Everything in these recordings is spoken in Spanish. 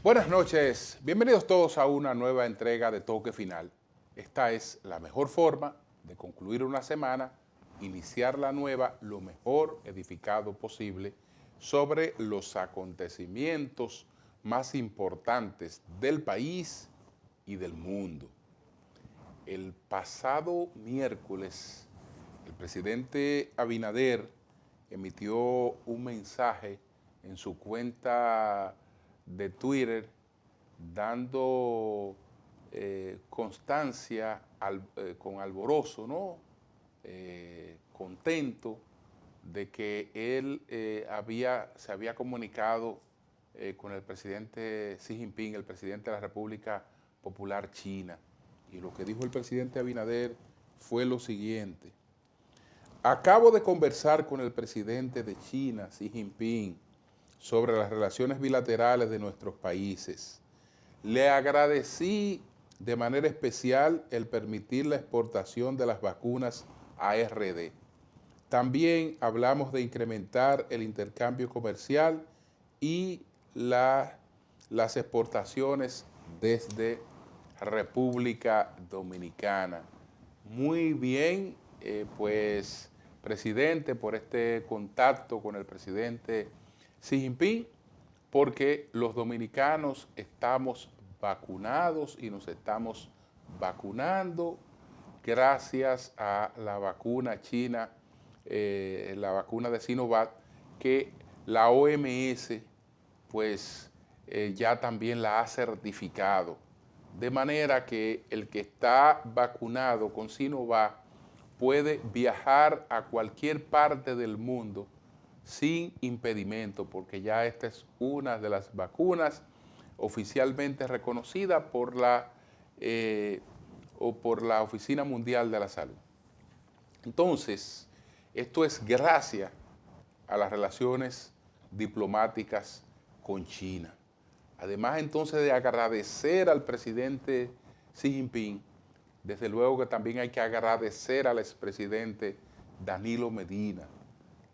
Buenas noches, bienvenidos todos a una nueva entrega de Toque Final. Esta es la mejor forma de concluir una semana, iniciar la nueva lo mejor edificado posible sobre los acontecimientos más importantes del país y del mundo. El pasado miércoles, el presidente Abinader emitió un mensaje en su cuenta de Twitter dando constancia con alborozo, ¿no? Contento de que él se había comunicado con el presidente Xi Jinping, el presidente de la República Popular China. Y lo que dijo el presidente Abinader fue lo siguiente: acabo de conversar con el presidente de China, Xi Jinping, sobre las relaciones bilaterales de nuestros países. Le agradecí de manera especial el permitir la exportación de las vacunas ARD. También hablamos de incrementar el intercambio comercial y las exportaciones desde República Dominicana. Muy bien, pues, presidente, por este contacto con el presidente Xi Jinping, porque los dominicanos estamos vacunados y nos estamos vacunando gracias a la vacuna china, la vacuna de Sinovac, que la OMS pues ya también la ha certificado. De manera que el que está vacunado con Sinovac puede viajar a cualquier parte del mundo sin impedimento, porque ya esta es una de las vacunas oficialmente reconocida por por la Oficina Mundial de la Salud. Entonces, esto es gracias a las relaciones diplomáticas con China. Además, entonces, de agradecer al presidente Xi Jinping, desde luego que también hay que agradecer al expresidente Danilo Medina,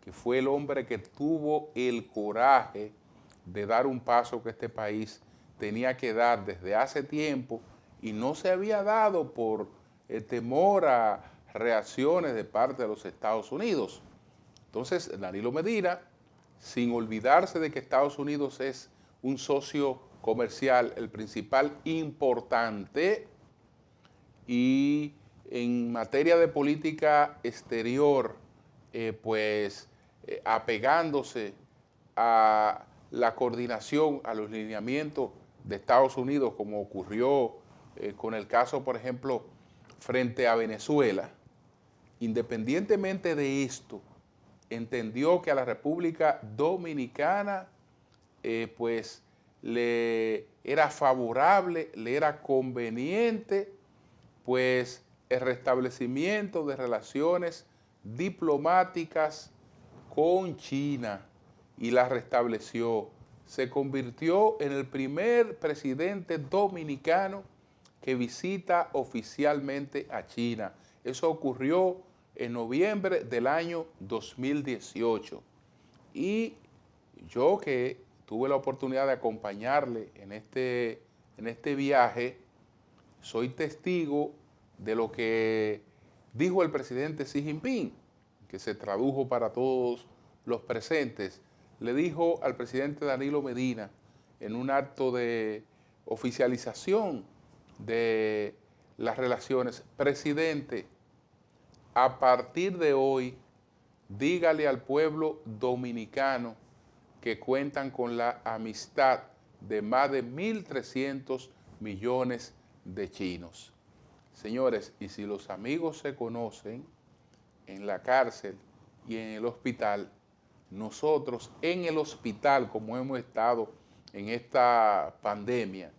que fue el hombre que tuvo el coraje de dar un paso que este país tenía que dar desde hace tiempo y no se había dado por temor a reacciones de parte de los Estados Unidos. Entonces, Danilo Medina, sin olvidarse de que Estados Unidos es un socio comercial, el principal importante, y en materia de política exterior, apegándose a la coordinación, a los lineamientos de Estados Unidos, como ocurrió con el caso, por ejemplo, frente a Venezuela. Independientemente de esto, entendió que a la República Dominicana le era favorable, le era conveniente, pues el restablecimiento de relaciones diplomáticas con China, y la restableció. Se convirtió en el primer presidente dominicano que visita oficialmente a China. Eso ocurrió en noviembre del año 2018. Y yo, que tuve la oportunidad de acompañarle en este viaje, soy testigo de lo que dijo el presidente Xi Jinping, que se tradujo para todos los presentes. Le dijo al presidente Danilo Medina, en un acto de oficialización de las relaciones: presidente, a partir de hoy, dígale al pueblo dominicano que cuentan con la amistad de más de 1.300 millones de chinos. Señores, y si los amigos se conocen en la cárcel y en el hospital, nosotros en el hospital, como hemos estado en esta pandemia,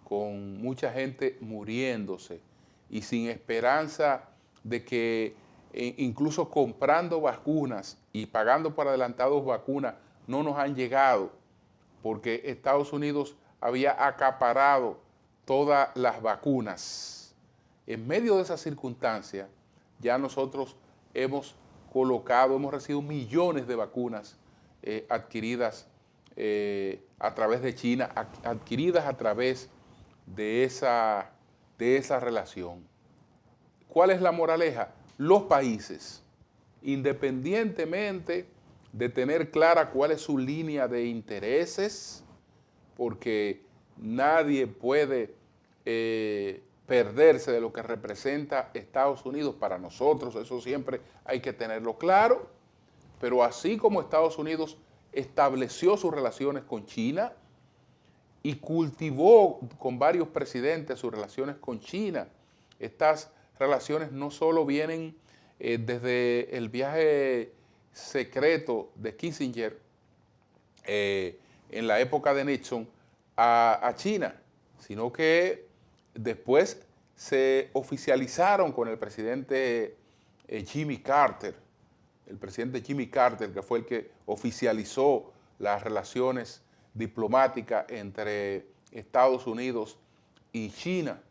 con mucha gente muriéndose y sin esperanza de que incluso comprando vacunas y pagando por adelantados vacunas no nos han llegado, porque Estados Unidos había acaparado todas las vacunas. En medio de esa circunstancia, ya nosotros hemos recibido millones de vacunas adquiridas a través de China, adquiridas a través de esa relación. ¿Cuál es la moraleja? Los países, independientemente de tener clara cuál es su línea de intereses, porque nadie puede perderse de lo que representa Estados Unidos para nosotros, eso siempre hay que tenerlo claro, pero así como Estados Unidos estableció sus relaciones con China y cultivó con varios presidentes sus relaciones con China, estas relaciones no solo vienen desde el viaje secreto de Kissinger en la época de Nixon a China, sino que después se oficializaron con el presidente Jimmy Carter, que fue el que oficializó las relaciones diplomáticas entre Estados Unidos y China.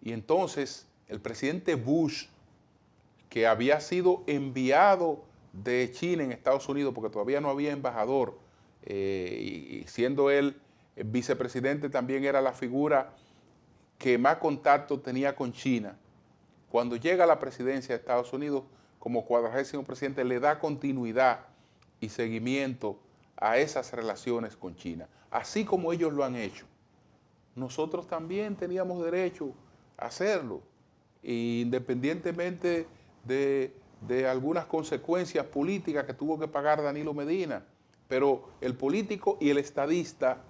Y entonces el presidente Bush, que había sido enviado de China en Estados Unidos, porque todavía no había embajador, y siendo él vicepresidente también era la figura que más contacto tenía con China. Cuando llega a la presidencia de Estados Unidos, como 40º presidente, le da continuidad y seguimiento a esas relaciones con China. Así como ellos lo han hecho, nosotros también teníamos derecho a hacerlo, independientemente de algunas consecuencias políticas que tuvo que pagar Danilo Medina. Pero el político y el estadista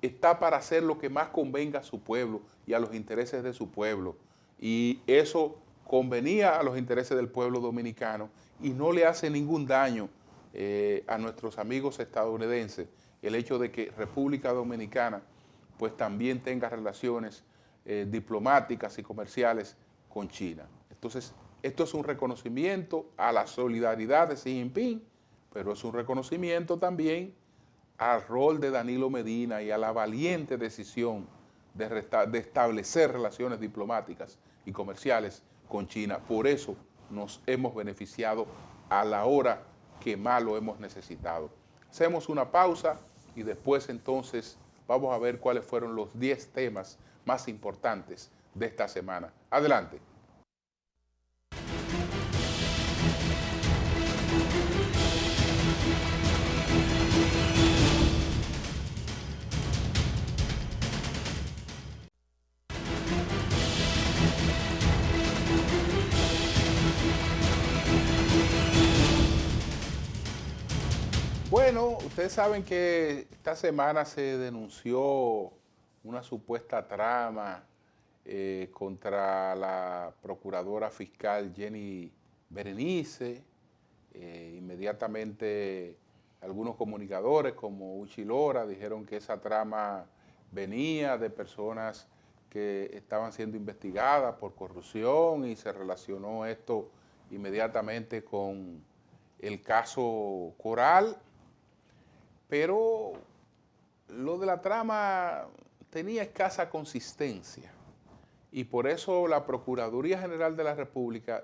está para hacer lo que más convenga a su pueblo y a los intereses de su pueblo. Y eso convenía a los intereses del pueblo dominicano y no le hace ningún daño a nuestros amigos estadounidenses el hecho de que República Dominicana pues también tenga relaciones diplomáticas y comerciales con China. Entonces, esto es un reconocimiento a la solidaridad de Xi Jinping, pero es un reconocimiento también al rol de Danilo Medina y a la valiente decisión de establecer relaciones diplomáticas y comerciales con China. Por eso nos hemos beneficiado a la hora que más lo hemos necesitado. Hacemos una pausa y después entonces vamos a ver cuáles fueron los 10 temas más importantes de esta semana. Adelante. Bueno, ustedes saben que esta semana se denunció una supuesta trama contra la procuradora fiscal Jenny Berenice. Inmediatamente algunos comunicadores como Uchi Lora dijeron que esa trama venía de personas que estaban siendo investigadas por corrupción y se relacionó esto inmediatamente con el caso Coral. Pero lo de la trama tenía escasa consistencia y por eso la Procuraduría General de la República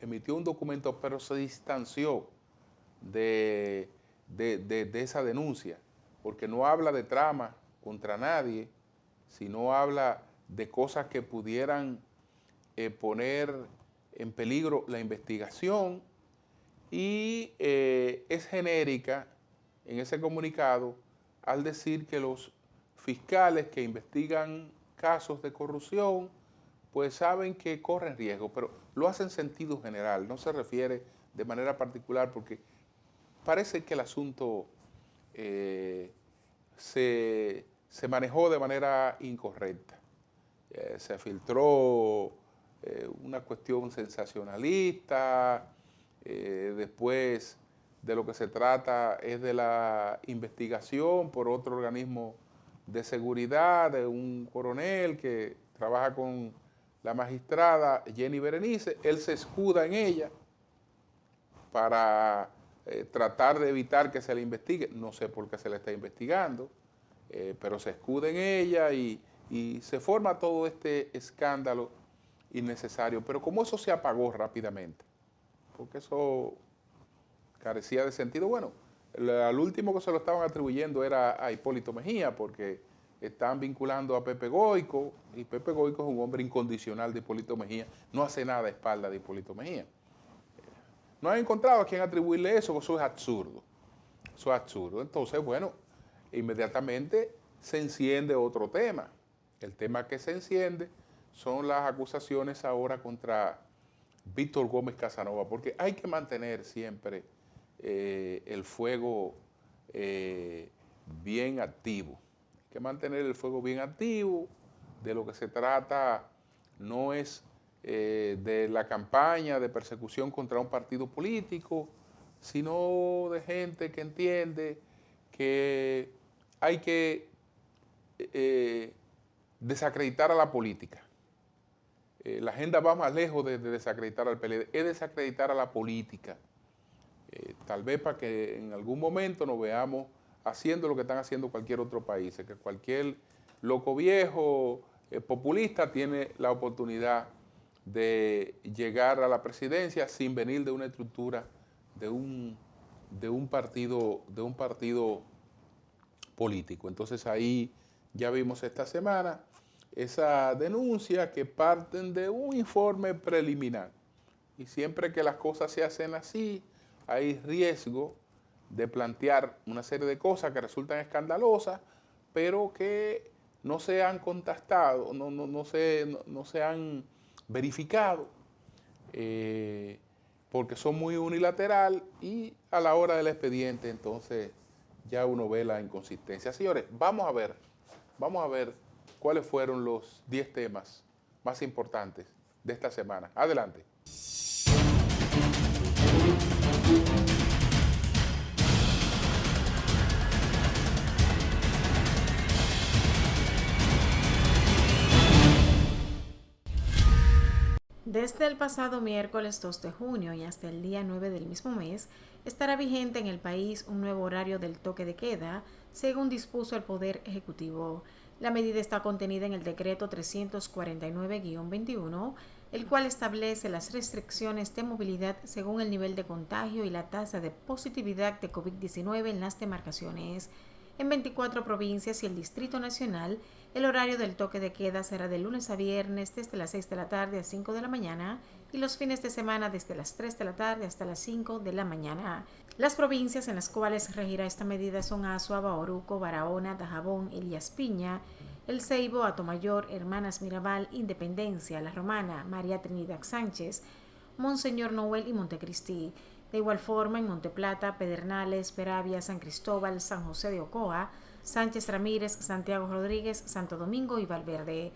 emitió un documento, pero se distanció de esa denuncia, porque no habla de trama contra nadie, sino habla de cosas que pudieran poner en peligro la investigación y es genérica en ese comunicado al decir que los fiscales que investigan casos de corrupción pues saben que corren riesgo, pero lo hace en sentido general, no se refiere de manera particular porque parece que el asunto se manejó de manera incorrecta. Se filtró una cuestión sensacionalista, después de lo que se trata es de la investigación por otro organismo de seguridad, de un coronel que trabaja con la magistrada Jenny Berenice. Él se escuda en ella para tratar de evitar que se le investigue. No sé por qué se le está investigando, pero se escuda en ella y se forma todo este escándalo innecesario. Pero como eso se apagó rápidamente, porque eso carecía de sentido. Bueno, Al último que se lo estaban atribuyendo era a Hipólito Mejía, porque están vinculando a Pepe Goico, y Pepe Goico es un hombre incondicional de Hipólito Mejía, no hace nada a espalda de Hipólito Mejía. No han encontrado a quien atribuirle eso, eso es absurdo. Eso es absurdo. Entonces, bueno, inmediatamente se enciende otro tema. El tema que se enciende son las acusaciones ahora contra Víctor Gómez Casanova, porque hay que mantener siempre el fuego bien activo. Hay que mantener el fuego bien activo. De lo que se trata no es de la campaña de persecución contra un partido político, sino de gente que entiende que hay que desacreditar a la política. La agenda va más lejos de desacreditar al PLD, es desacreditar a la política. Tal vez para que en algún momento nos veamos haciendo lo que están haciendo cualquier otro país, que cualquier loco viejo populista tiene la oportunidad de llegar a la presidencia sin venir de una estructura de un partido político. Entonces ahí ya vimos esta semana esa denuncia que parten de un informe preliminar. Y siempre que las cosas se hacen así, hay riesgo de plantear una serie de cosas que resultan escandalosas, pero que no se han contestado, no se han verificado, porque son muy unilateral y a la hora del expediente entonces ya uno ve la inconsistencia. Señores, vamos a ver cuáles fueron los 10 temas más importantes de esta semana. Adelante. Desde el pasado miércoles 2 de junio y hasta el día 9 del mismo mes, estará vigente en el país un nuevo horario del toque de queda, según dispuso el Poder Ejecutivo. La medida está contenida en el decreto 349-21, el cual establece las restricciones de movilidad según el nivel de contagio y la tasa de positividad de COVID-19 en las demarcaciones. En 24 provincias y el Distrito Nacional, el horario del toque de queda será de lunes a viernes desde las 6 de la tarde a 5 de la mañana y los fines de semana desde las 3 de la tarde hasta las 5 de la mañana. Las provincias en las cuales regirá esta medida son Azua, Bauruco, Barahona, Dajabón, Elías Piña, El Ceibo, Atomayor, Hermanas Mirabal, Independencia, La Romana, María Trinidad Sánchez, Monseñor Noel y Montecristi. De igual forma, en Monteplata, Pedernales, Peravia, San Cristóbal, San José de Ocoa, Sánchez Ramírez, Santiago Rodríguez, Santo Domingo y Valverde.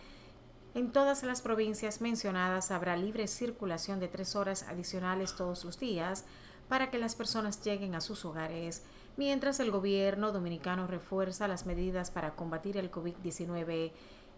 En todas las provincias mencionadas habrá libre circulación de 3 horas adicionales todos los días para que las personas lleguen a sus hogares, mientras el gobierno dominicano refuerza las medidas para combatir el COVID-19.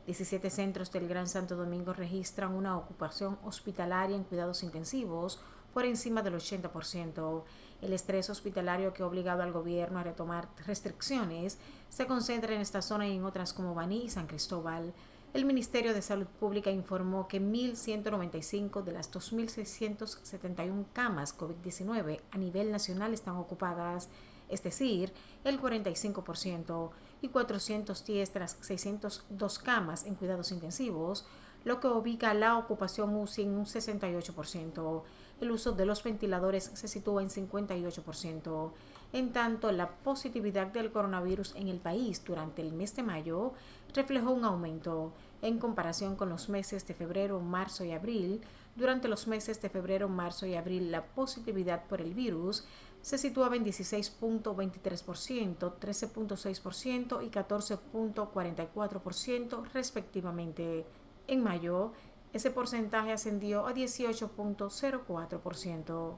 17 centros del Gran Santo Domingo registran una ocupación hospitalaria en cuidados intensivos por encima del 80%. El estrés hospitalario que ha obligado al gobierno a retomar restricciones se concentra en esta zona y en otras como Baní y San Cristóbal. El Ministerio de Salud Pública informó que 1.195 de las 2.671 camas COVID-19 a nivel nacional están ocupadas, es decir, el 45%, y 410 de las 602 camas en cuidados intensivos, lo que ubica la ocupación UCI en un 68%. El uso de los ventiladores se sitúa en 58%. En tanto, la positividad del coronavirus en el país durante el mes de mayo reflejó un aumento en comparación con los meses de febrero, marzo y abril. Durante los meses de febrero, marzo y abril, la positividad por el virus se situaba en 16.23%, 13.6% y 14.44% respectivamente. En mayo, ese porcentaje ascendió a 18.04%.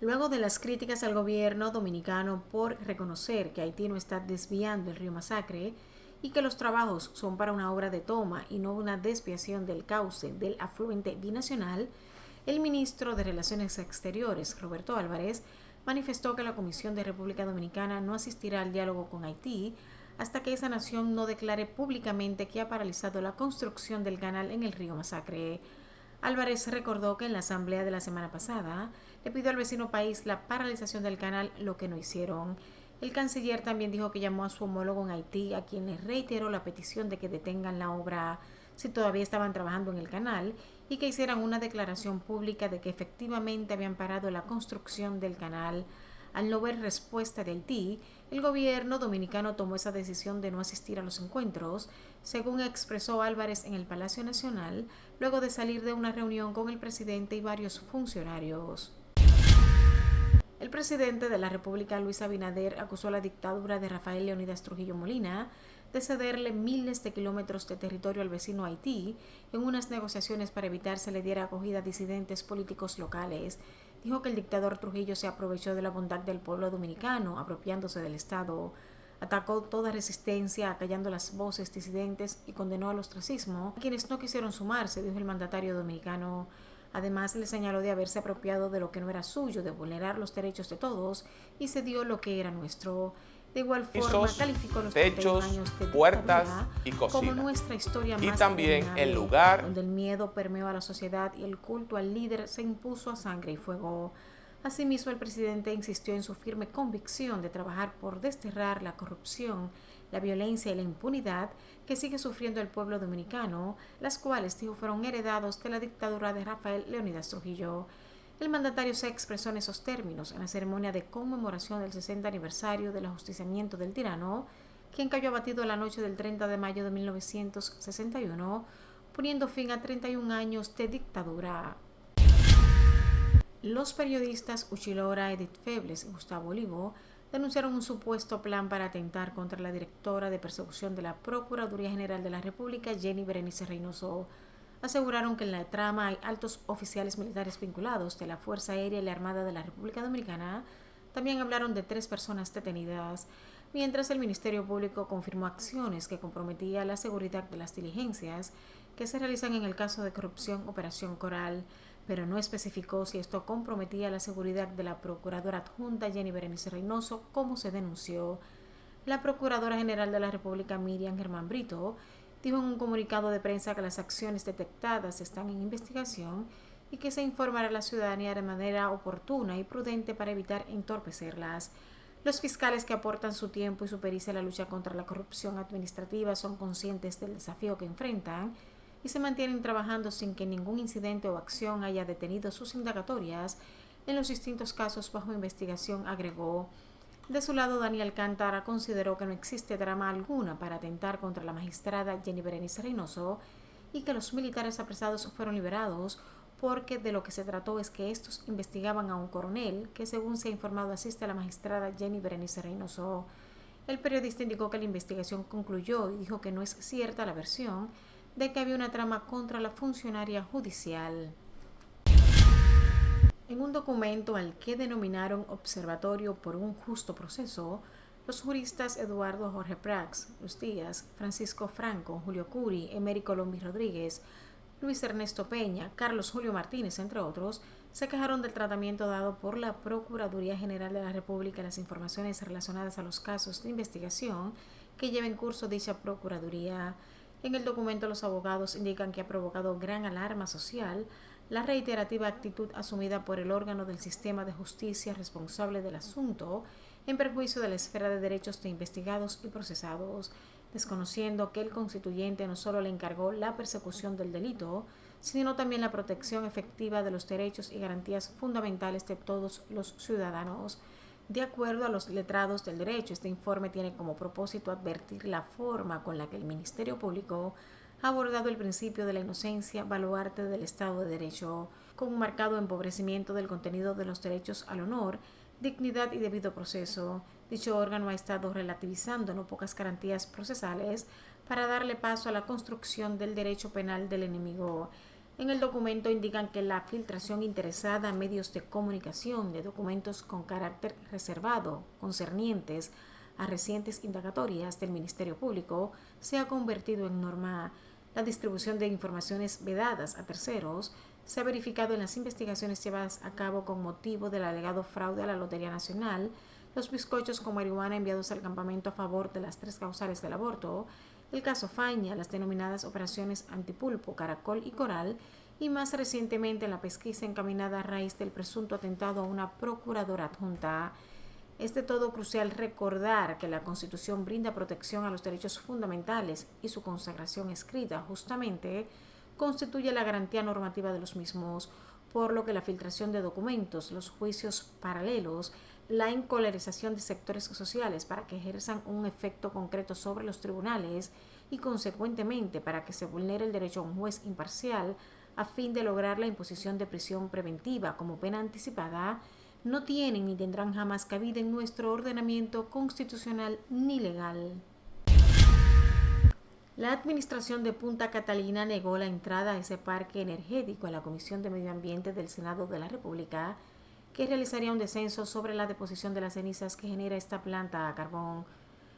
Luego de las críticas al gobierno dominicano por reconocer que Haití no está desviando el río Masacre y que los trabajos son para una obra de toma y no una desviación del cauce del afluente binacional, el ministro de Relaciones Exteriores, Roberto Álvarez, manifestó que la Comisión de República Dominicana no asistirá al diálogo con Haití hasta que esa nación no declare públicamente que ha paralizado la construcción del canal en el río Masacre. Álvarez recordó que en la asamblea de la semana pasada le pidió al vecino país la paralización del canal, lo que no hicieron. El canciller también dijo que llamó a su homólogo en Haití, a quien le reiteró la petición de que detengan la obra si todavía estaban trabajando en el canal y que hicieran una declaración pública de que efectivamente habían parado la construcción del canal. Al no ver respuesta de Haití, el gobierno dominicano tomó esa decisión de no asistir a los encuentros, según expresó Álvarez en el Palacio Nacional, luego de salir de una reunión con el presidente y varios funcionarios. El presidente de la República, Luis Abinader, acusó a la dictadura de Rafael Leónidas Trujillo Molina de cederle miles de kilómetros de territorio al vecino Haití en unas negociaciones para evitar se le diera acogida a disidentes políticos locales. Dijo que el dictador Trujillo se aprovechó de la bondad del pueblo dominicano, apropiándose del Estado. Atacó toda resistencia, acallando las voces disidentes y condenó al ostracismo a quienes no quisieron sumarse, dijo el mandatario dominicano. Además, le señaló de haberse apropiado de lo que no era suyo, de vulnerar los derechos de todos y cedió lo que era nuestro. De igual forma, calificó los techos, años de puertas y como cocina. nuestra historia Y más también criminal, el lugar donde el miedo permeó a la sociedad y el culto al líder se impuso a sangre y fuego. Asimismo, el presidente insistió en su firme convicción de trabajar por desterrar la corrupción, la violencia y la impunidad que sigue sufriendo el pueblo dominicano, las cuales, dijo, fueron heredados de la dictadura de Rafael Leónidas Trujillo. El mandatario se expresó en esos términos en la ceremonia de conmemoración del 60 aniversario del ajusticiamiento del tirano, quien cayó abatido la noche del 30 de mayo de 1961, poniendo fin a 31 años de dictadura. Los periodistas Uchilora, Edith Febles y Gustavo Olivo denunciaron un supuesto plan para atentar contra la directora de persecución de la Procuraduría General de la República, Jenny Berenice Reynoso. Aseguraron que en la trama hay altos oficiales militares vinculados de la Fuerza Aérea y la Armada de la República Dominicana. También hablaron de 3 personas detenidas, mientras el Ministerio Público confirmó acciones que comprometían la seguridad de las diligencias que se realizan en el caso de corrupción Operación Coral, pero no especificó si esto comprometía la seguridad de la Procuradora Adjunta Jenny Berenice Reynoso, como se denunció. La Procuradora General de la República, Miriam Germán Brito, dijo en un comunicado de prensa que las acciones detectadas están en investigación y que se informará a la ciudadanía de manera oportuna y prudente para evitar entorpecerlas. Los fiscales que aportan su tiempo y su pericia a la lucha contra la corrupción administrativa son conscientes del desafío que enfrentan y se mantienen trabajando sin que ningún incidente o acción haya detenido sus indagatorias en los distintos casos bajo investigación, agregó. De su lado, Daniel Alcántara consideró que no existe trama alguna para atentar contra la magistrada Jenny Berenice Reynoso y que los militares apresados fueron liberados porque de lo que se trató es que estos investigaban a un coronel que, según se ha informado, asiste a la magistrada Jenny Berenice Reynoso. El periodista indicó que la investigación concluyó y dijo que no es cierta la versión de que había una trama contra la funcionaria judicial. En un documento al que denominaron Observatorio por un Justo Proceso, los juristas Eduardo Jorge Prats, Luis Díaz, Francisco Franco, Julio Curi, Emery Colombi Rodríguez, Luis Ernesto Peña, Carlos Julio Martínez, entre otros, se quejaron del tratamiento dado por la Procuraduría General de la República en las informaciones relacionadas a los casos de investigación que lleva en curso dicha Procuraduría. En el documento, los abogados indican que ha provocado gran alarma social la reiterativa actitud asumida por el órgano del sistema de justicia responsable del asunto en perjuicio de la esfera de derechos de investigados y procesados, desconociendo que el constituyente no solo le encargó la persecución del delito, sino también la protección efectiva de los derechos y garantías fundamentales de todos los ciudadanos. De acuerdo a los letrados del derecho, este informe tiene como propósito advertir la forma con la que el Ministerio Público ha abordado el principio de la inocencia, baluarte del Estado de Derecho, con un marcado empobrecimiento del contenido de los derechos al honor, dignidad y debido proceso. Dicho órgano ha estado relativizando no pocas garantías procesales para darle paso a la construcción del derecho penal del enemigo. En el documento indican que la filtración interesada a medios de comunicación de documentos con carácter reservado concernientes a recientes indagatorias del Ministerio Público se ha convertido en norma. La distribución de informaciones vedadas a terceros se ha verificado en las investigaciones llevadas a cabo con motivo del alegado fraude a la Lotería Nacional, los bizcochos con marihuana enviados al campamento a favor de las 3 causales del aborto, el caso Faña, las denominadas operaciones Antipulpo, Caracol y Coral, y más recientemente en la pesquisa encaminada a raíz del presunto atentado a una procuradora adjunta. Es de todo crucial recordar que la Constitución brinda protección a los derechos fundamentales y su consagración escrita justamente constituye la garantía normativa de los mismos, por lo que la filtración de documentos, los juicios paralelos, la encolerización de sectores sociales para que ejerzan un efecto concreto sobre los tribunales y consecuentemente para que se vulnere el derecho a un juez imparcial a fin de lograr la imposición de prisión preventiva como pena anticipada, no tienen ni tendrán jamás cabida en nuestro ordenamiento constitucional ni legal. La administración de Punta Catalina negó la entrada a ese parque energético a la Comisión de Medio Ambiente del Senado de la República, que realizaría un descenso sobre la deposición de las cenizas que genera esta planta a carbón.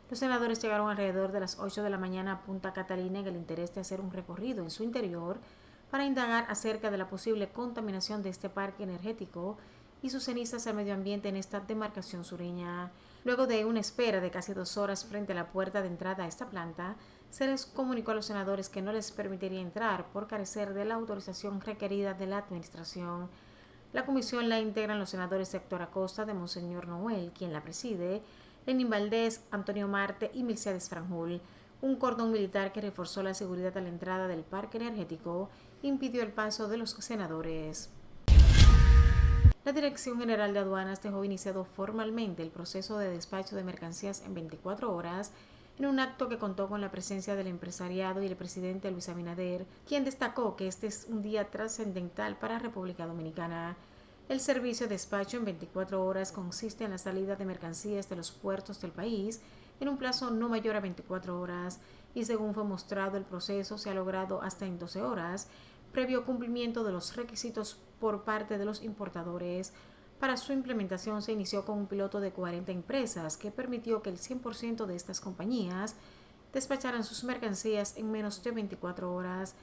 Los senadores llegaron alrededor de las 8 de la mañana a Punta Catalina en el interés de hacer un recorrido en su interior para indagar acerca de la posible contaminación de este parque energético y sus cenizas al medio ambiente en esta demarcación sureña. Luego de una espera de casi 2 horas frente a la puerta de entrada a esta planta, se les comunicó a los senadores que no les permitiría entrar por carecer de la autorización requerida de la administración. La comisión la integran los senadores Héctor Acosta de Monseñor Noel, quien la preside, Lenín Valdés, Antonio Marte y Milciades Franjul. Un cordón militar que reforzó la seguridad a la entrada del parque energético impidió el paso de los senadores. La Dirección General de Aduanas dejó iniciado formalmente el proceso de despacho de mercancías en 24 horas en un acto que contó con la presencia del empresariado y el presidente Luis Abinader, quien destacó que este es un día trascendental para República Dominicana. El servicio de despacho en 24 horas consiste en la salida de mercancías de los puertos del país en un plazo no mayor a 24 horas y según fue mostrado el proceso se ha logrado hasta en 12 horas, previo cumplimiento de los requisitos por parte de los importadores. Para su implementación se inició con un piloto de 40 empresas que permitió que el 100% de estas compañías despacharan sus mercancías en menos de 24 horas.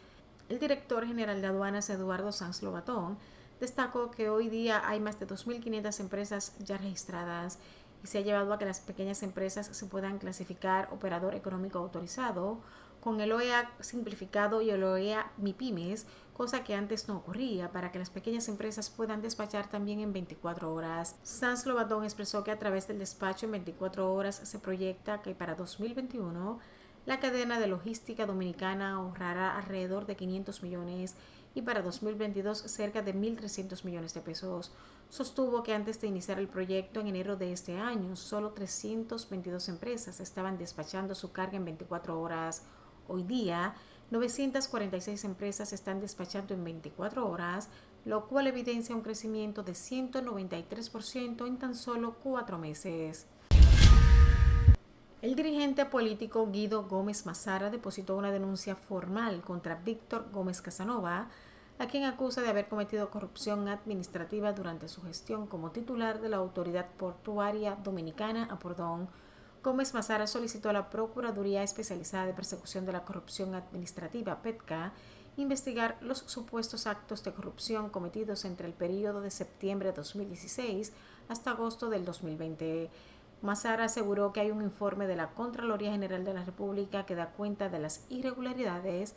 El director general de aduanas, Eduardo Sanz Lobatón, destacó que hoy día hay más de 2.500 empresas ya registradas y se ha llevado a que las pequeñas empresas se puedan clasificar operador económico autorizado con el OEA simplificado y el OEA MIPYMES, cosa que antes no ocurría, para que las pequeñas empresas puedan despachar también en 24 horas. Sanz Lobatón expresó que a través del despacho en 24 horas se proyecta que para 2021 la cadena de logística dominicana ahorrará alrededor de 500 millones y para 2022 cerca de 1.300 millones de pesos. Sostuvo que antes de iniciar el proyecto en enero de este año, solo 322 empresas estaban despachando su carga en 24 horas. Hoy día, 946 empresas están despachando en 24 horas, lo cual evidencia un crecimiento de 193% en tan solo 4 meses. El dirigente político Guido Gómez Mazara depositó una denuncia formal contra Víctor Gómez Casanova, a quien acusa de haber cometido corrupción administrativa durante su gestión como titular de la Autoridad Portuaria Dominicana, Apordón. Gómez Mazara solicitó a la Procuraduría Especializada de Persecución de la Corrupción Administrativa, PETCA, investigar los supuestos actos de corrupción cometidos entre el periodo de septiembre de 2016 hasta agosto del 2020. Mazara aseguró que hay un informe de la Contraloría General de la República que da cuenta de las irregularidades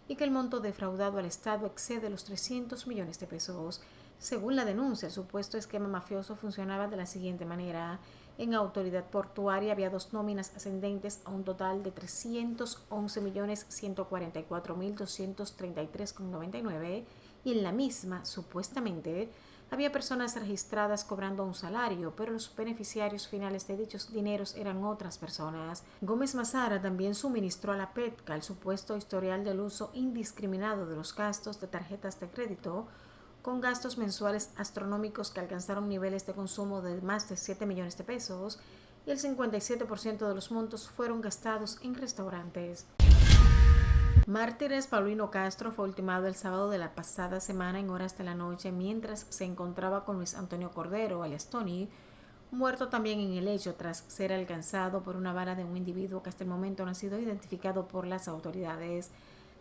y que el monto defraudado al Estado excede los 300 millones de pesos. Según la denuncia, el supuesto esquema mafioso funcionaba de la siguiente manera. En Autoridad Portuaria había 2 nóminas ascendentes a un total de 311.144.233,99 y en la misma, supuestamente, había personas registradas cobrando un salario, pero los beneficiarios finales de dichos dineros eran otras personas. Gómez Mazara también suministró a la PETCA el supuesto historial del uso indiscriminado de los gastos de tarjetas de crédito, con gastos mensuales astronómicos que alcanzaron niveles de consumo de más de 7 millones de pesos y el 57% de los montos fueron gastados en restaurantes. Mártires Paulino Castro fue ultimado el sábado de la pasada semana en horas de la noche mientras se encontraba con Luis Antonio Cordero, alias Tony, muerto también en el hecho tras ser alcanzado por una bala de un individuo que hasta el momento no ha sido identificado por las autoridades.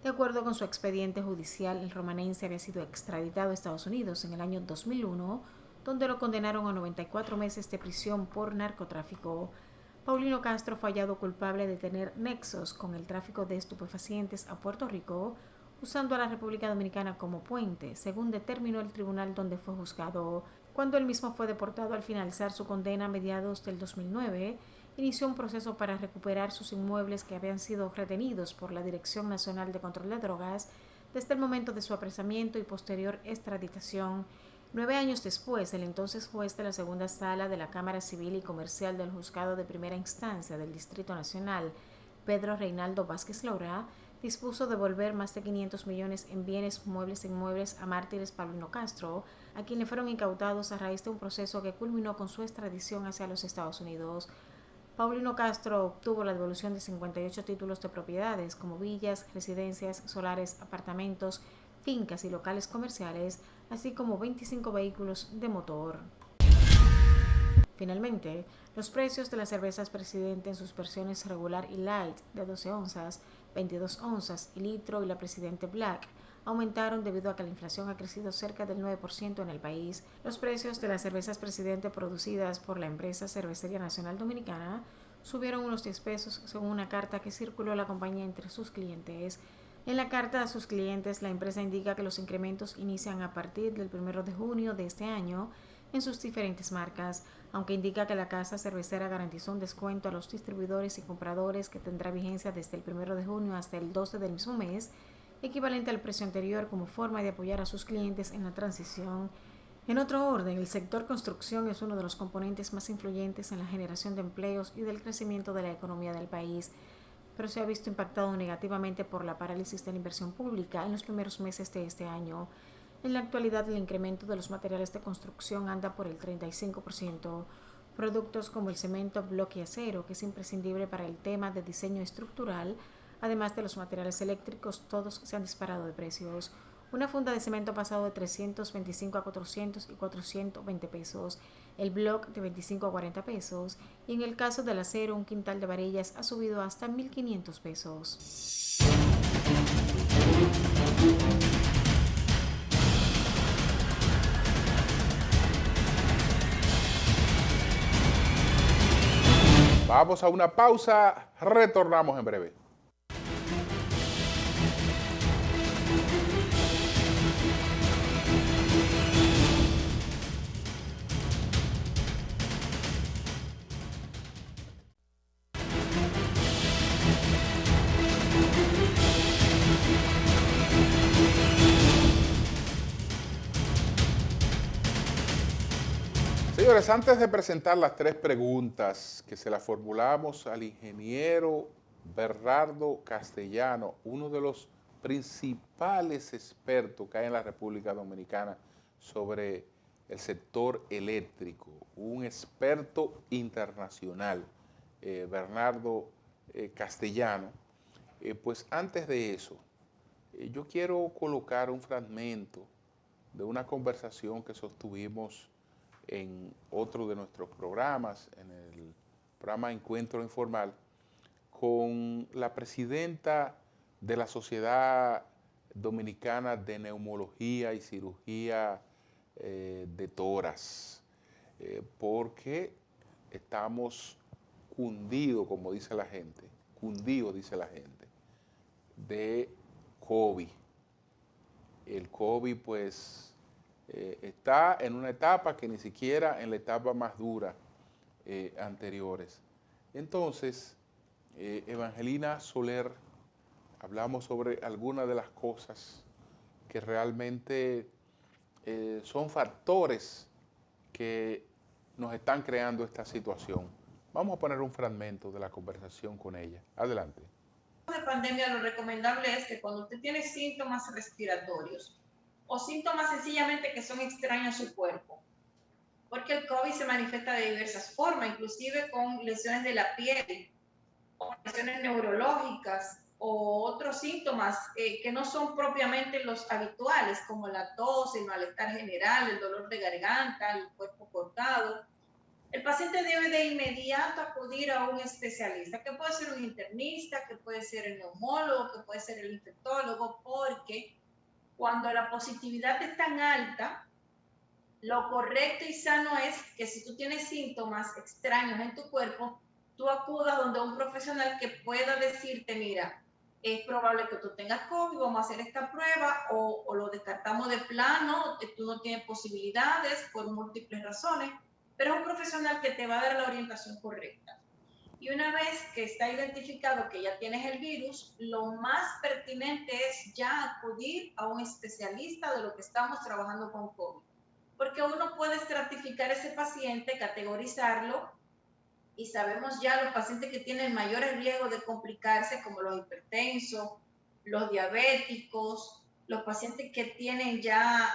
De acuerdo con su expediente judicial, el romanense había sido extraditado a Estados Unidos en el año 2001, donde lo condenaron a 94 meses de prisión por narcotráfico. Paulino Castro fue hallado culpable de tener nexos con el tráfico de estupefacientes a Puerto Rico, usando a la República Dominicana como puente, según determinó el tribunal donde fue juzgado. Cuando él mismo fue deportado al finalizar su condena a mediados del 2009, inició un proceso para recuperar sus inmuebles que habían sido retenidos por la Dirección Nacional de Control de Drogas desde el momento de su apresamiento y posterior extraditación. 9 años después, el entonces juez de la segunda sala de la Cámara Civil y Comercial del Juzgado de Primera Instancia del Distrito Nacional, Pedro Reinaldo Vázquez Lora, dispuso devolver más de 500 millones en bienes muebles e inmuebles a mártires Paulino Castro, a quien le fueron incautados a raíz de un proceso que culminó con su extradición hacia los Estados Unidos. Paulino Castro obtuvo la devolución de 58 títulos de propiedades, como villas, residencias, solares, apartamentos, fincas y locales comerciales, así como 25 vehículos de motor. Finalmente, los precios de las cervezas Presidente en sus versiones regular y light de 12 onzas, 22 onzas y litro y la Presidente Black aumentaron debido a que la inflación ha crecido cerca del 9% en el país. Los precios de las cervezas Presidente producidas por la empresa Cervecería Nacional Dominicana subieron unos 10 pesos según una carta que circuló la compañía entre sus clientes. En la carta a sus clientes, la empresa indica que los incrementos inician a partir del 1 de junio de este año en sus diferentes marcas, aunque indica que la casa cervecera garantizó un descuento a los distribuidores y compradores que tendrá vigencia desde el 1 de junio hasta el 12 del mismo mes, equivalente al precio anterior como forma de apoyar a sus clientes en la transición. En otro orden, el sector construcción es uno de los componentes más influyentes en la generación de empleos y del crecimiento de la economía del país, pero se ha visto impactado negativamente por la parálisis de la inversión pública en los primeros meses de este año. En la actualidad, el incremento de los materiales de construcción anda por el 35%. Productos como el cemento, bloque y acero, que es imprescindible para el tema de diseño estructural, además de los materiales eléctricos, todos se han disparado de precios. Una funda de cemento ha pasado de 325 a 400 y 420 pesos, el bloque de 25 a 40 pesos, y en el caso del acero, un quintal de varillas ha subido hasta 1.500 pesos. Vamos a una pausa, retornamos en breve. Señores, antes de presentar las 3 preguntas que se las formulamos al ingeniero Bernardo Castellano, uno de los principales expertos que hay en la República Dominicana sobre el sector eléctrico, un experto internacional, Bernardo Castellano, pues antes de eso, yo quiero colocar un fragmento de una conversación que sostuvimos en otro de nuestros programas, en el programa Encuentro Informal, con la presidenta de la Sociedad Dominicana de Neumología y Cirugía de Toras, porque estamos cundidos, como dice la gente, de COVID. El COVID, pues, está en una etapa que ni siquiera en la etapa más dura anteriores. Entonces, Evangelina Soler, hablamos sobre algunas de las cosas que realmente son factores que nos están creando esta situación. Vamos a poner un fragmento de la conversación con ella. Adelante. De pandemia, lo recomendable es que cuando usted tiene síntomas respiratorios o síntomas sencillamente que son extraños a su cuerpo, porque el COVID se manifiesta de diversas formas, inclusive con lesiones de la piel, o lesiones neurológicas o otros síntomas que no son propiamente los habituales, como la tos, el malestar general, el dolor de garganta, el cuerpo cortado. El paciente debe de inmediato acudir a un especialista, que puede ser un internista, que puede ser el neumólogo, que puede ser el infectólogo, porque cuando la positividad es tan alta, lo correcto y sano es que si tú tienes síntomas extraños en tu cuerpo, tú acudas donde un profesional que pueda decirte, mira, es probable que tú tengas COVID, vamos a hacer esta prueba, o lo descartamos de plano, que tú no tienes posibilidades por múltiples razones, pero es un profesional que te va a dar la orientación correcta. Y una vez que está identificado que ya tienes el virus, lo más pertinente es ya acudir a un especialista de lo que estamos trabajando con COVID. Porque uno puede estratificar ese paciente, categorizarlo, y sabemos ya los pacientes que tienen mayores riesgos de complicarse, como los hipertensos, los diabéticos, los pacientes que tienen ya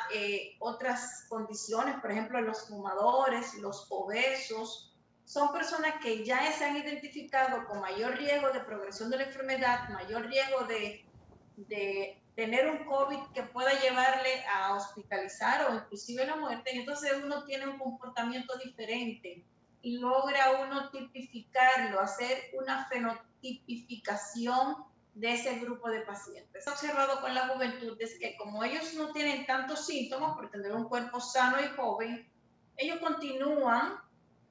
otras condiciones, por ejemplo, los fumadores, los obesos, son personas que ya se han identificado con mayor riesgo de progresión de la enfermedad, mayor riesgo de tener un COVID que pueda llevarle a hospitalizar o inclusive la muerte. Entonces uno tiene un comportamiento diferente y logra uno tipificarlo, hacer una fenotipificación de ese grupo de pacientes. He observado con la juventud es que como ellos no tienen tantos síntomas por tener un cuerpo sano y joven, ellos continúan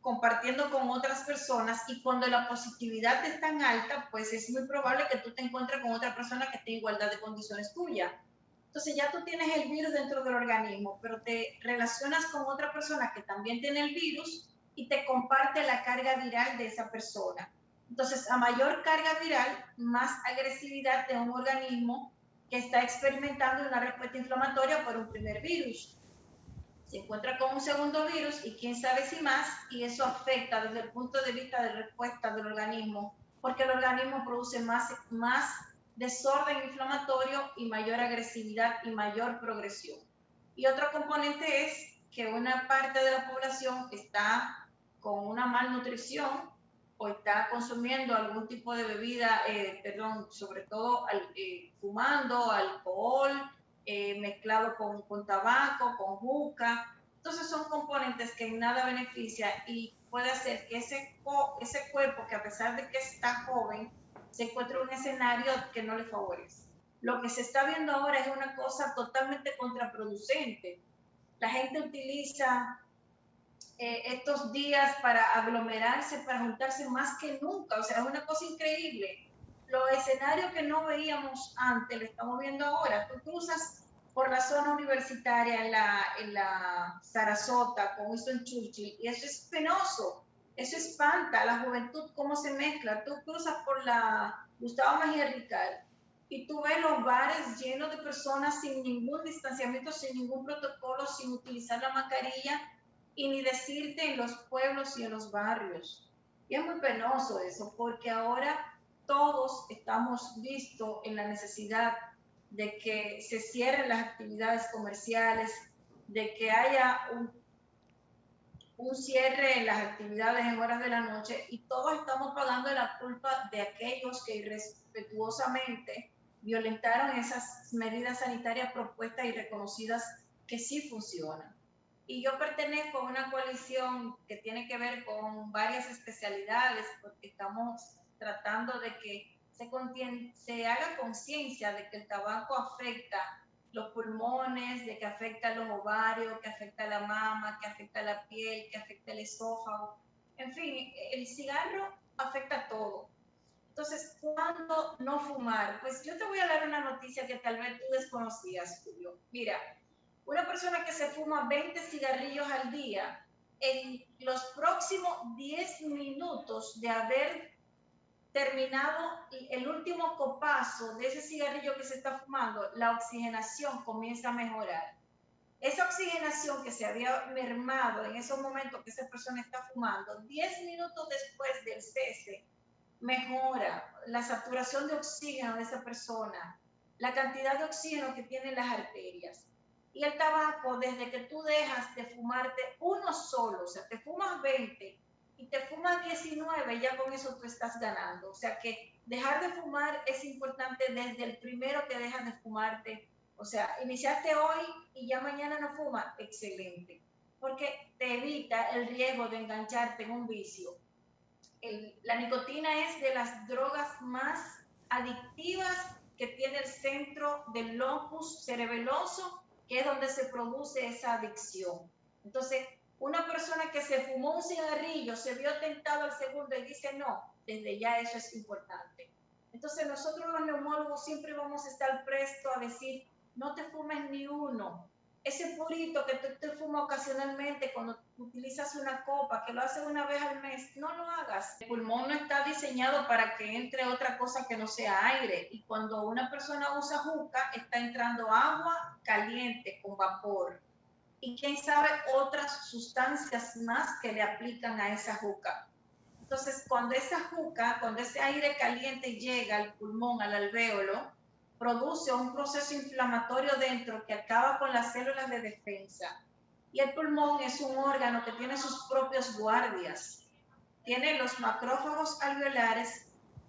compartiendo con otras personas, y cuando la positividad es tan alta, pues es muy probable que tú te encuentres con otra persona que esté en igualdad de condiciones tuya. Entonces ya tú tienes el virus dentro del organismo, pero te relacionas con otra persona que también tiene el virus y te comparte la carga viral de esa persona. Entonces, a mayor carga viral, más agresividad de un organismo que está experimentando una respuesta inflamatoria por un primer virus. Se encuentra con un segundo virus y quién sabe si más, y eso afecta desde el punto de vista de respuesta del organismo, porque el organismo produce más desorden inflamatorio y mayor agresividad y mayor progresión. Y otro componente es que una parte de la población está con una malnutrición o está consumiendo algún tipo de bebida, sobre todo fumando, alcohol, mezclado con tabaco, con juca. Entonces son componentes que en nada beneficia y puede hacer que ese cuerpo, que a pesar de que está joven, se encuentre en un escenario que no le favorece. Lo que se está viendo ahora es una cosa totalmente contraproducente. La gente utiliza estos días para aglomerarse, para juntarse más que nunca. O sea, es una cosa increíble. Los escenarios que no veíamos antes, lo estamos viendo ahora. Tú cruzas por la zona universitaria en la Sarasota con Winston Churchill y eso es penoso. Eso espanta a la juventud, cómo se mezcla. Tú cruzas por la Gustavo Mejía Ricard y tú ves los bares llenos de personas sin ningún distanciamiento, sin ningún protocolo, sin utilizar la mascarilla, y ni decirte en los pueblos y en los barrios. Y es muy penoso eso, porque ahora todos estamos vistos en la necesidad de que se cierren las actividades comerciales, de que haya un cierre en las actividades en horas de la noche, y todos estamos pagando la culpa de aquellos que irrespetuosamente violentaron esas medidas sanitarias propuestas y reconocidas que sí funcionan. Y yo pertenezco a una coalición que tiene que ver con varias especialidades, porque estamos tratando de que se haga conciencia de que el tabaco afecta los pulmones, de que afecta los ovarios, que afecta la mama, que afecta la piel, que afecta el esófago. En fin, el cigarro afecta todo. Entonces, ¿cuándo no fumar? Pues yo te voy a dar una noticia que tal vez tú desconocías, Julio. Mira, una persona que se fuma 20 cigarrillos al día, en los próximos 10 minutos de haber terminado el último copazo de ese cigarrillo que se está fumando, la oxigenación comienza a mejorar. Esa oxigenación que se había mermado en esos momentos que esa persona está fumando, 10 minutos después del cese, mejora la saturación de oxígeno de esa persona, la cantidad de oxígeno que tienen las arterias. Y el tabaco, desde que tú dejas de fumarte uno solo, o sea, te fumas 20 y te fumas 19, ya con eso tú estás ganando. O sea que dejar de fumar es importante desde el primero que dejas de fumarte. O sea, iniciaste hoy y ya mañana no fumas, excelente. Porque te evita el riesgo de engancharte en un vicio. La nicotina es de las drogas más adictivas que tiene el centro del locus cerebeloso, que es donde se produce esa adicción. Entonces, una persona que se fumó un cigarrillo, se vio tentado al segundo y dice no, desde ya eso es importante. Entonces nosotros los neumólogos siempre vamos a estar prestos a decir, no te fumes ni uno. Ese purito que tú te fumas ocasionalmente cuando utilizas una copa, que lo haces una vez al mes, no lo hagas. El pulmón no está diseñado para que entre otra cosa que no sea aire. Y cuando una persona usa juca, está entrando agua caliente con vapor. Y quién sabe otras sustancias más que le aplican a esa juca. Entonces, cuando esa juca, cuando ese aire caliente llega al pulmón, al alvéolo, produce un proceso inflamatorio dentro que acaba con las células de defensa. Y el pulmón es un órgano que tiene sus propios guardias. Tiene los macrófagos alveolares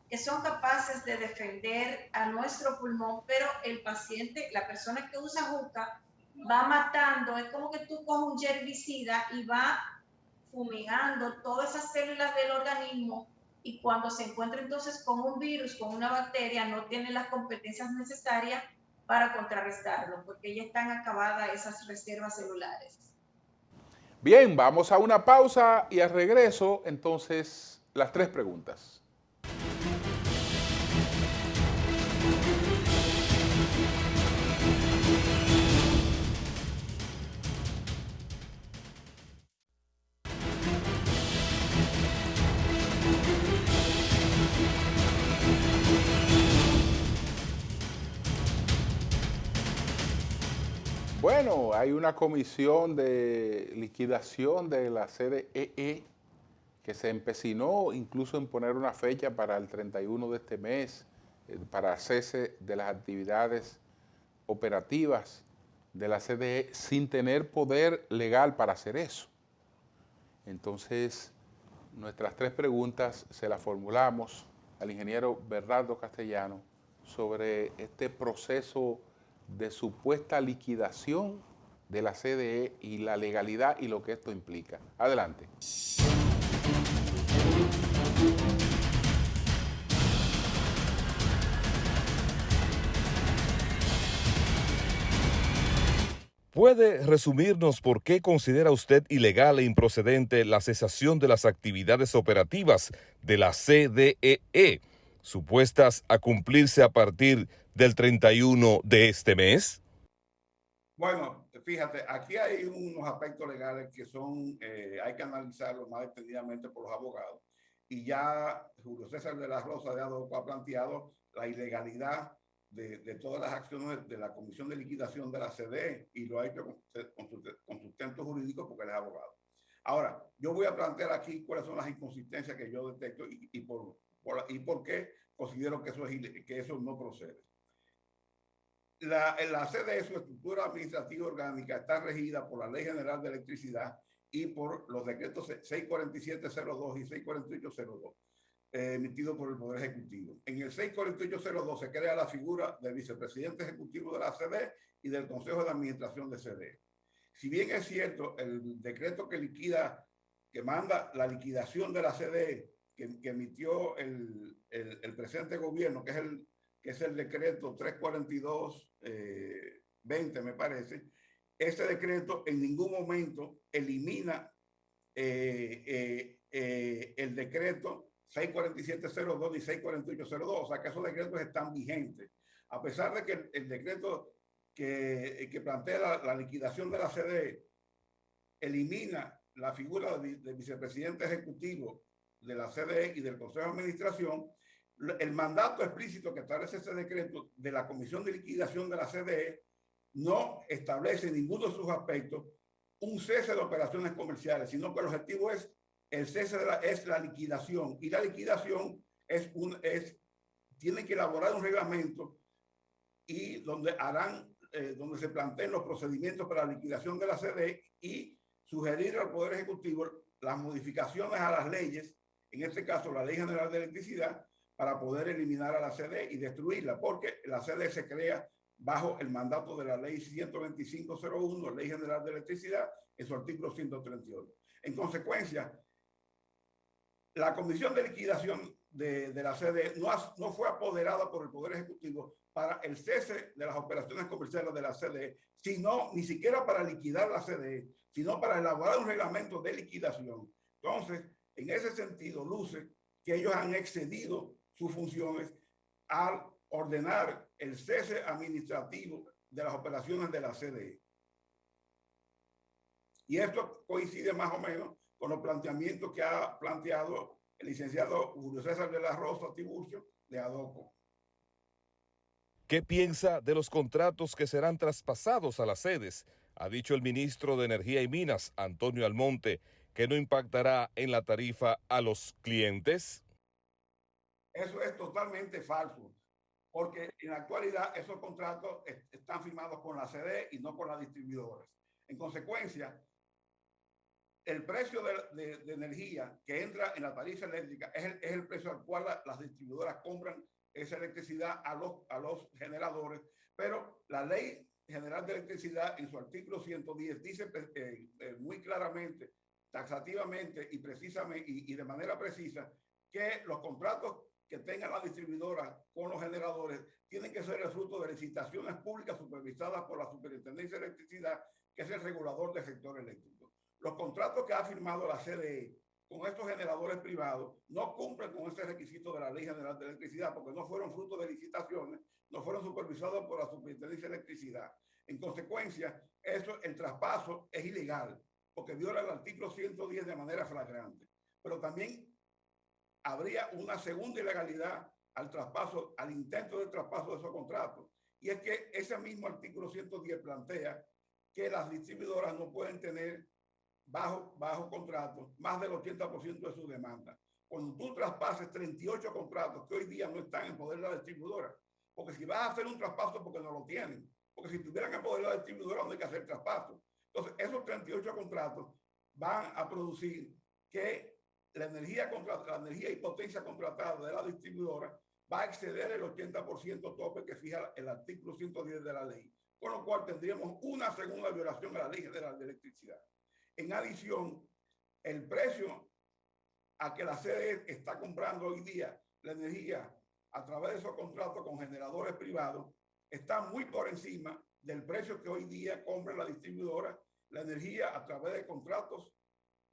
que son capaces de defender a nuestro pulmón, pero el paciente, la persona que usa juca, va matando, es como que tú coges un herbicida y va fumigando todas esas células del organismo, y cuando se encuentra entonces con un virus, con una bacteria, no tiene las competencias necesarias para contrarrestarlo, porque ya están acabadas esas reservas celulares. Bien, vamos a una pausa y al regreso, entonces, las 3 preguntas. Bueno, hay una comisión de liquidación de la CDEE que se empecinó incluso en poner una fecha para el 31 de este mes para cese de las actividades operativas de la CDE sin tener poder legal para hacer eso. Entonces, nuestras 3 preguntas se las formulamos al ingeniero Bernardo Castellano sobre este proceso de supuesta liquidación de la CDE y la legalidad y lo que esto implica. Adelante. ¿Puede resumirnos por qué considera usted ilegal e improcedente la cesación de las actividades operativas de la CDEE, supuestas a cumplirse a partir del 31 de este mes? Bueno, fíjate, aquí hay unos aspectos legales que son, hay que analizarlos más detenidamente por los abogados. Y ya Julio César de la Rosa de Adolfo ha planteado la ilegalidad de todas las acciones de la Comisión de Liquidación de la CDE, y lo ha hecho con sustento jurídico porque él es abogado. Ahora, yo voy a plantear aquí cuáles son las inconsistencias que yo detecto y por qué considero que eso no procede. La CDE, su estructura administrativa orgánica, está regida por la Ley General de Electricidad y por los decretos 64702 y 64802, emitidos por el Poder Ejecutivo. En el 64802 se crea la figura del vicepresidente ejecutivo de la CDE y del Consejo de Administración de CDE. Si bien es cierto, el decreto que manda la liquidación de la CDE, que emitió el presente gobierno, que es el decreto 342-20, me parece, ese decreto en ningún momento elimina el decreto 64702 y 64802, o sea que esos decretos están vigentes. A pesar de que el decreto que plantea la liquidación de la CDE elimina la figura del vicepresidente ejecutivo de la CDE y del Consejo de Administración, el mandato explícito que establece ese decreto de la Comisión de Liquidación de la CDE no establece en ninguno de sus aspectos un cese de operaciones comerciales, sino que el objetivo es el cese es la liquidación, y la liquidación tienen que elaborar un reglamento y donde se planteen los procedimientos para la liquidación de la CDE y sugerir al Poder Ejecutivo las modificaciones a las leyes, en este caso la Ley General de Electricidad, para poder eliminar a la CDE y destruirla, porque la CDE se crea bajo el mandato de la Ley 12501, Ley General de Electricidad, en su artículo 138. En consecuencia, la Comisión de Liquidación de la CDE no fue apoderada por el Poder Ejecutivo para el cese de las operaciones comerciales de la CDE, ni siquiera para liquidar la CDE, sino para elaborar un reglamento de liquidación. Entonces, en ese sentido, luce que ellos han excedido sus funciones al ordenar el cese administrativo de las operaciones de la CDE. Y esto coincide más o menos con los planteamientos que ha planteado el licenciado Julio César de la Rosa Tiburcio de ADOCO. ¿Qué piensa de los contratos que serán traspasados a las sedes? Ha dicho el ministro de Energía y Minas, Antonio Almonte, que no impactará en la tarifa a los clientes. Eso es totalmente falso, porque en la actualidad esos contratos están firmados con la CDE y no con las distribuidoras. En consecuencia, el precio de energía que entra en la tarifa eléctrica es el precio al cual las distribuidoras compran esa electricidad a los generadores, pero la Ley General de Electricidad en su artículo 110 dice muy claramente, taxativamente y precisamente y de manera precisa que los contratos que tengan la distribuidora con los generadores tienen que ser el fruto de licitaciones públicas supervisadas por la Superintendencia de Electricidad, que es el regulador del sector eléctrico. Los contratos que ha firmado la CDE con estos generadores privados no cumplen con este requisito de la Ley General de Electricidad porque no fueron fruto de licitaciones, no fueron supervisados por la Superintendencia de Electricidad. En consecuencia, el traspaso es ilegal porque viola el artículo 110 de manera flagrante. Pero también habría una segunda ilegalidad al traspaso, al intento de traspaso de esos contratos. Y es que ese mismo artículo 110 plantea que las distribuidoras no pueden tener bajo contrato más del 80% de su demanda. Cuando tú traspases 38 contratos que hoy día no están en poder de la distribuidora, porque si vas a hacer un traspaso porque no lo tienen, porque si tuvieran en poder de la distribuidora no hay que hacer traspaso. Entonces, esos 38 contratos van a producir que la energía y potencia contratada de la distribuidora va a exceder el 80% tope que fija el artículo 110 de la ley, con lo cual tendríamos una segunda violación a la Ley General de Electricidad. En adición, el precio a que la CDE está comprando hoy día la energía a través de esos contratos con generadores privados está muy por encima del precio que hoy día compra la distribuidora la energía a través de contratos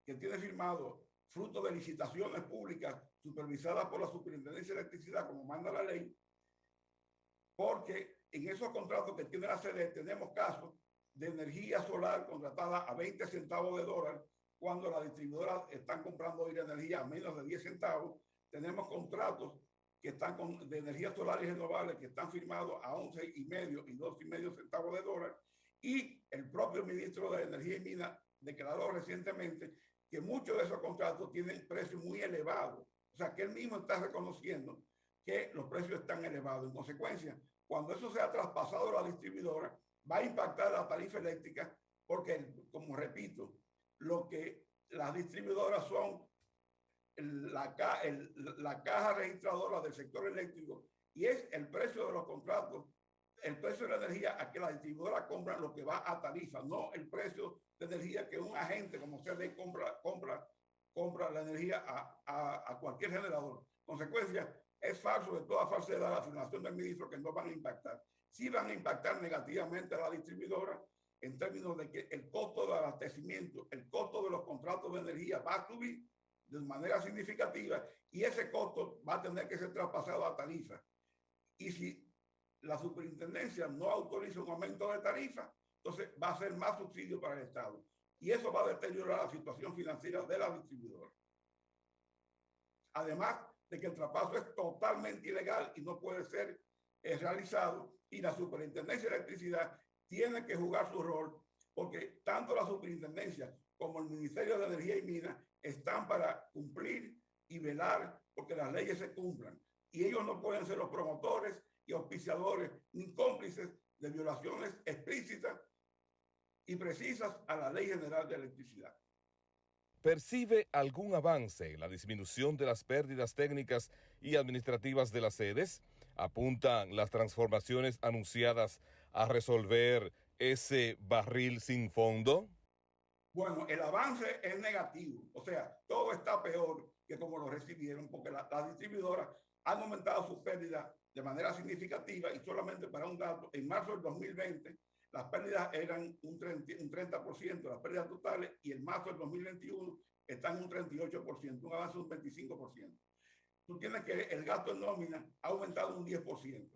que tiene firmado fruto de licitaciones públicas supervisadas por la Superintendencia de Electricidad, como manda la ley, porque en esos contratos que tiene la CDE tenemos casos de energía solar contratada a 20 centavos de dólar, cuando las distribuidoras están comprando hoy energía a menos de 10 centavos. Tenemos contratos que están de energía solar y renovables que están firmados a 11,5 y 2,5 centavos de dólar. Y el propio ministro de Energía y Minas declaró recientemente que muchos de esos contratos tienen precios muy elevados. O sea, que él mismo está reconociendo que los precios están elevados. En consecuencia, cuando eso sea traspasado a la distribuidora, va a impactar la tarifa eléctrica porque, como repito, lo que las distribuidoras son la caja registradora del sector eléctrico y es el precio de los contratos, el precio de la energía a que la distribuidora compra lo que va a tarifa, no el precio de energía que un agente como CD compra la energía a cualquier generador. Consecuencia, es falso de toda falsedad la afirmación del ministro que no van a impactar. Sí van a impactar negativamente a la distribuidora en términos de que el costo de abastecimiento, el costo de los contratos de energía va a subir de manera significativa y ese costo va a tener que ser traspasado a tarifa. Y si la superintendencia no autoriza un aumento de tarifa, entonces va a ser más subsidio para el Estado. Y eso va a deteriorar la situación financiera de la distribuidora. Además de que el traspaso es totalmente ilegal y no puede ser realizado, y la Superintendencia de Electricidad tiene que jugar su rol porque tanto la Superintendencia como el Ministerio de Energía y Minas están para cumplir y velar porque las leyes se cumplan. Y ellos no pueden ser los promotores y auspiciadores ni cómplices de violaciones explícitas y precisas a la Ley General de Electricidad. ¿Percibe algún avance en la disminución de las pérdidas técnicas y administrativas de las sedes? ¿Apuntan las transformaciones anunciadas a resolver ese barril sin fondo? Bueno, el avance es negativo, o sea, todo está peor que como lo recibieron, porque las distribuidoras han aumentado sus pérdidas de manera significativa y solamente para un dato, en marzo del 2020 las pérdidas eran un 30%, las pérdidas totales, y en marzo del 2021 están un 38%, un avance de un 25%. tú tienes que el gasto en nómina ha aumentado un 10%.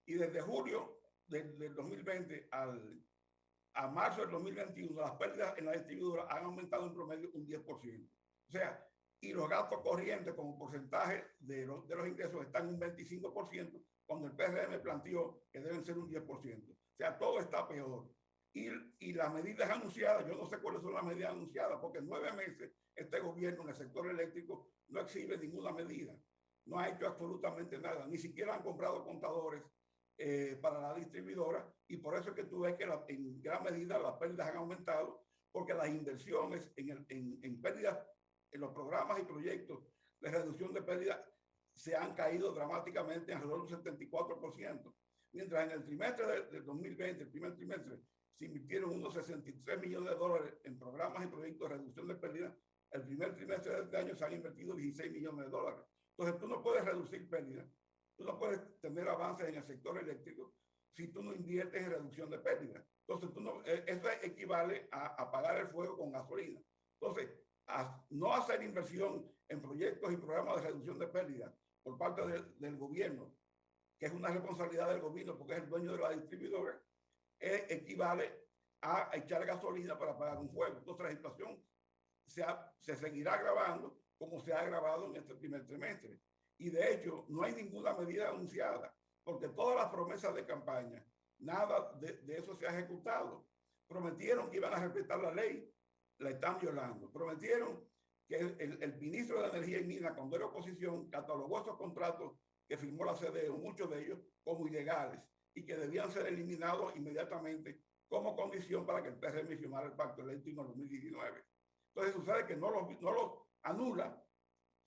Y desde julio del 2020 a marzo del 2021, las pérdidas en la distribuidora han aumentado en promedio un 10%. O sea, y los gastos corrientes como porcentaje de los ingresos están en un 25%, cuando el PRM planteó que deben ser un 10%. O sea, todo está peor. Y las medidas anunciadas, yo no sé cuáles son las medidas anunciadas, porque en 9 meses este gobierno en el sector eléctrico no exhibe ninguna medida. No ha hecho absolutamente nada, ni siquiera han comprado contadores para la distribuidora, y por eso es que tú ves que en gran medida las pérdidas han aumentado, porque las inversiones en pérdidas, en los programas y proyectos de reducción de pérdidas se han caído dramáticamente en alrededor del 74%, mientras en el trimestre del 2020, el primer trimestre, se invirtieron unos 63 millones de dólares en programas y proyectos de reducción de pérdidas. El primer trimestre de este año se han invertido 16 millones de dólares. Entonces tú no puedes reducir pérdidas, tú no puedes tener avances en el sector eléctrico si tú no inviertes en reducción de pérdidas. Entonces eso equivale a pagar el fuego con gasolina. Entonces, no hacer inversión en proyectos y programas de reducción de pérdidas por parte del gobierno, que es una responsabilidad del gobierno porque es el dueño de la distribuidora, equivale a echar gasolina para pagar un fuego. Entonces la situación se seguirá agravando como se ha agravado en este primer trimestre. Y de hecho no hay ninguna medida anunciada, porque todas las promesas de campaña, nada de eso se ha ejecutado. Prometieron que iban a respetar la ley, la están violando. Prometieron que el ministro de Energía y Minas, cuando era oposición, catalogó esos contratos que firmó la CDE, muchos de ellos, como ilegales y que debían ser eliminados inmediatamente como condición para que el PRM firmara el pacto eléctrico en 2019. Entonces sucede que no los anula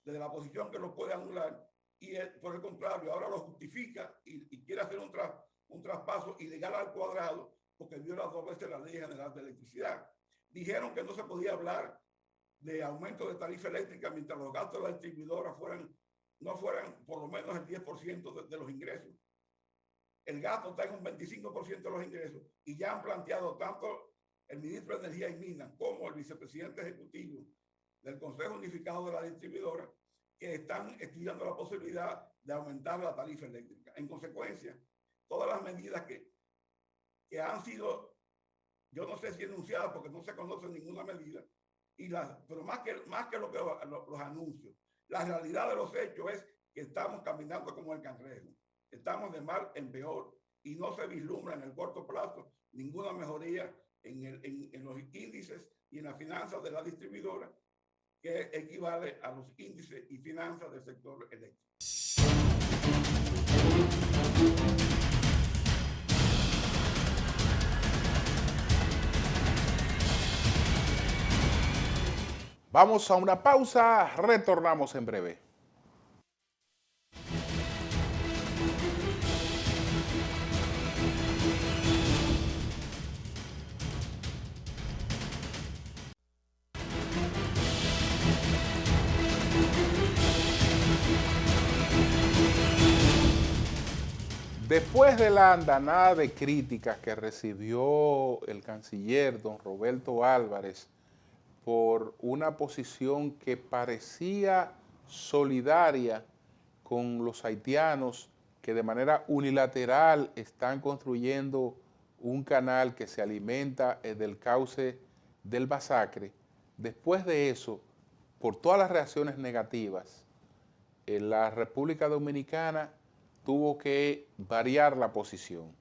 desde la posición que los puede anular, y por el contrario ahora lo justifica y quiere hacer un traspaso ilegal al cuadrado porque viola 2 veces la Ley General de Electricidad. Dijeron que no se podía hablar de aumento de tarifa eléctrica mientras los gastos de la distribuidora no fueran por lo menos el 10% de los ingresos. El gasto está en un 25% de los ingresos, y ya han planteado tanto el ministro de Energía y Minas como el vicepresidente ejecutivo del Consejo Unificado de la Distribuidora que están estudiando la posibilidad de aumentar la tarifa eléctrica. En consecuencia, todas las medidas que han sido, yo no sé si enunciadas porque no se conoce ninguna medida, pero más que los anuncios, la realidad de los hechos es que estamos caminando como el cangrejo. Estamos de mal en peor y no se vislumbra en el corto plazo ninguna mejoría en los índices y en las finanzas de la distribuidora, que equivale a los índices y finanzas del sector eléctrico. Vamos a una pausa, retornamos en breve. Después de la andanada de críticas que recibió el canciller don Roberto Álvarez por una posición que parecía solidaria con los haitianos que de manera unilateral están construyendo un canal que se alimenta del cauce del Masacre, después de eso, por todas las reacciones negativas, la República Dominicana tuvo que variar la posición.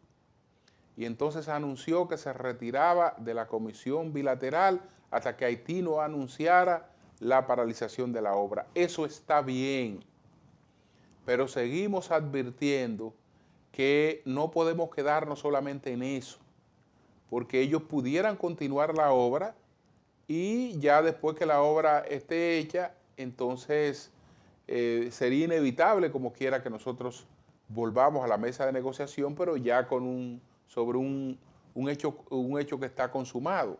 Y entonces anunció que se retiraba de la comisión bilateral hasta que Haití no anunciara la paralización de la obra. Eso está bien, pero seguimos advirtiendo que no podemos quedarnos solamente en eso, porque ellos pudieran continuar la obra y ya después que la obra esté hecha, entonces sería inevitable como quiera que nosotros volvamos a la mesa de negociación, pero ya sobre un hecho que está consumado.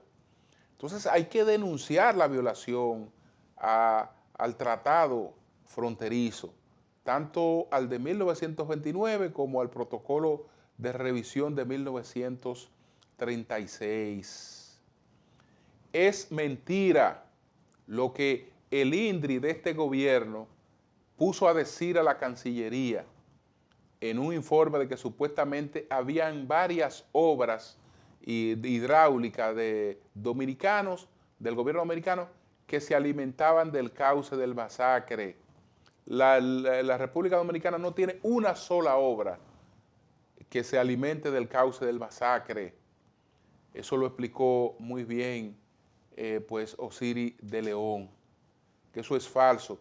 Entonces hay que denunciar la violación al tratado fronterizo, tanto al de 1929 como al protocolo de revisión de 1936. Es mentira lo que el INDRI de este gobierno puso a decir a la Cancillería en un informe de que supuestamente habían varias obras hidráulicas de dominicanos, del gobierno americano, que se alimentaban del cauce del Masacre. La República Dominicana no tiene una sola obra que se alimente del cauce del Masacre. Eso lo explicó muy bien pues Osiris de León, que eso es falso.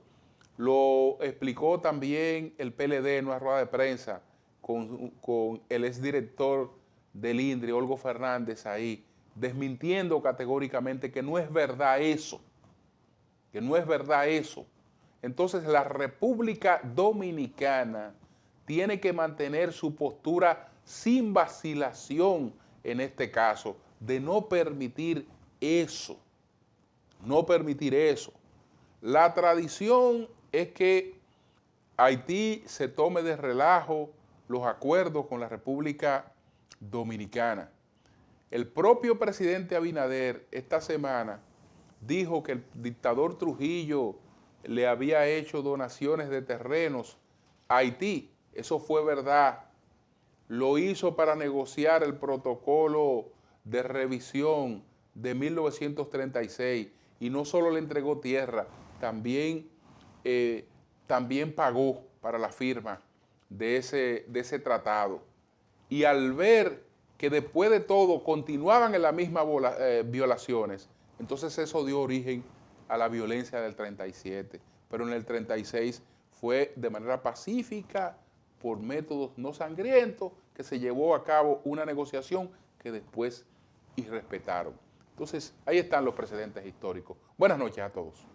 Lo explicó también el PLD en una rueda de prensa con el exdirector del INDRI, Olgo Fernández, ahí, desmintiendo categóricamente que no es verdad eso, que no es verdad eso. Entonces la República Dominicana tiene que mantener su postura sin vacilación en este caso, de no permitir eso, no permitir eso. La tradición es que Haití se tome de relajo los acuerdos con la República Dominicana. El propio presidente Abinader esta semana dijo que el dictador Trujillo le había hecho donaciones de terrenos a Haití. Eso fue verdad. Lo hizo para negociar el protocolo de revisión de 1936 y no solo le entregó tierra, también pagó para la firma de ese tratado. Y al ver que después de todo continuaban en las mismas violaciones, entonces eso dio origen a la violencia del 37. Pero en el 36 fue de manera pacífica, por métodos no sangrientos, que se llevó a cabo una negociación que después irrespetaron. Entonces, ahí están los precedentes históricos. Buenas noches a todos.